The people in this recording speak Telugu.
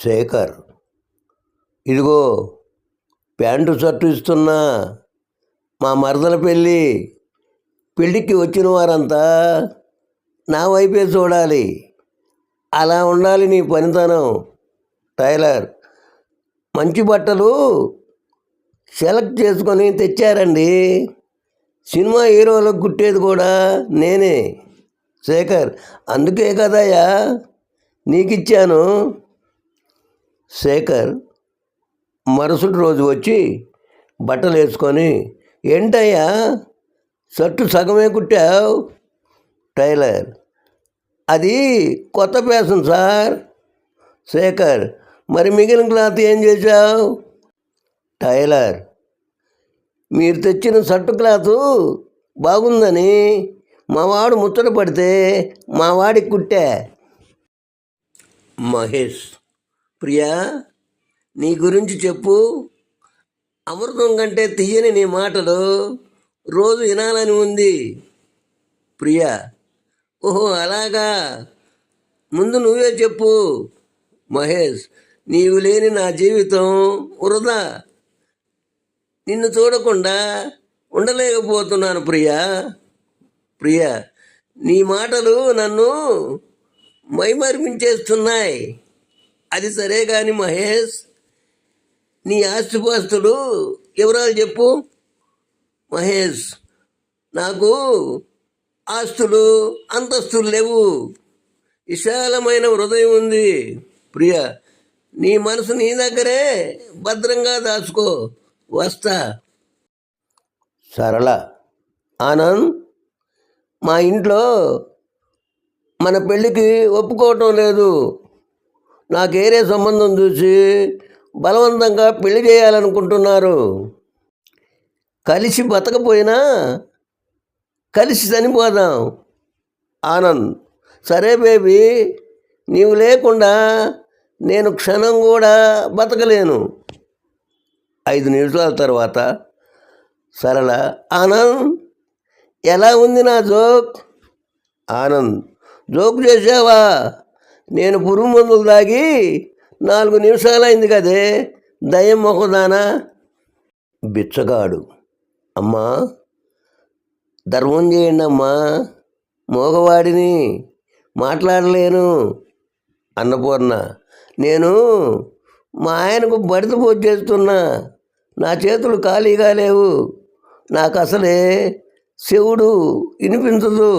శేఖర్, ఇదిగో ప్యాంటు షర్టు ఇస్తున్నా. మా మరదల పెళ్ళికి వచ్చిన వారంతా నా వైపే చూడాలి. అలా ఉండాలి నీ పనితనం. టైలర్, మంచి బట్టలు సెలెక్ట్ చేసుకొని తెచ్చారండి. సినిమా హీరోలకు కుట్టేది కూడా నేనే. శేఖర్, అందుకే కదయ్యా నీకిచ్చాను. శేఖర్ మరుసటి రోజు వచ్చి బట్టలు వేసుకొని, ఏంటయ్యా షర్టు సగమే కుట్టావు? టైలర్, అది కొత్త ఫ్యాషన్ సార్. శేఖర్, మరి మిగిలిన క్లాత్ ఏం చేశావు? టైలర్, మీరు తెచ్చిన షర్టు క్లాతు బాగుందని మావాడు ముచ్చట పడితే మావాడికి కుట్టా. మహేష్, ప్రియా, నీ గురించి చెప్పు. అమృతం కంటే తీయని నీ మాటలు రోజు వినాలని ఉంది. ప్రియా, ఓహో అలాగా, ముందు నువ్వే చెప్పు. మహేష్, నీవు లేని నా జీవితం వృధా. నిన్ను చూడకుండా ఉండలేకపోతున్నాను ప్రియా. ప్రియా, నీ మాటలు నన్ను మైమరిపించేస్తున్నాయి. అది సరే కానీ మహేష్, నీ ఆస్తిపాస్తులు వివరాలు చెప్పు. మహేష్, నాకు ఆస్తులు అంతస్తులు లేవు. విశాలమైన హృదయం ఉంది. ప్రియా, నీ మనసు నీ దగ్గరే భద్రంగా దాచుకో. వస్తా. సరళ, ఆనంద్, మా ఇంట్లో మన పెళ్ళికి ఒప్పుకోవటం లేదు. నాకేరే సంబంధం చూసి బలవంతంగా పెళ్లి చేయాలనుకుంటున్నారు. కలిసి బతకపోయినా కలిసి చనిపోదాం. ఆనంద్, సరే బేబీ, నీవు లేకుండా నేను క్షణం కూడా బతకలేను. 5 నిమిషాల తర్వాత సరళ, ఆనంద్, ఎలా ఉంది నా జోక్? ఆనంద్, జోక్ చేసావా? నేను పురుగు మందులు తాగి 4 నిమిషాలైంది కదే, దయ్యం మొహదానా. బిచ్చగాడు, అమ్మా ధర్మం చేయండి అమ్మా, మోగవాడిని, మాట్లాడలేను. అన్నపూర్ణ, నేను మా ఆయనకు బడిత చేస్తున్నా. నా చేతులు ఖాళీగా లేవు. నాకు అసలే చెవుడు వినిపించదు.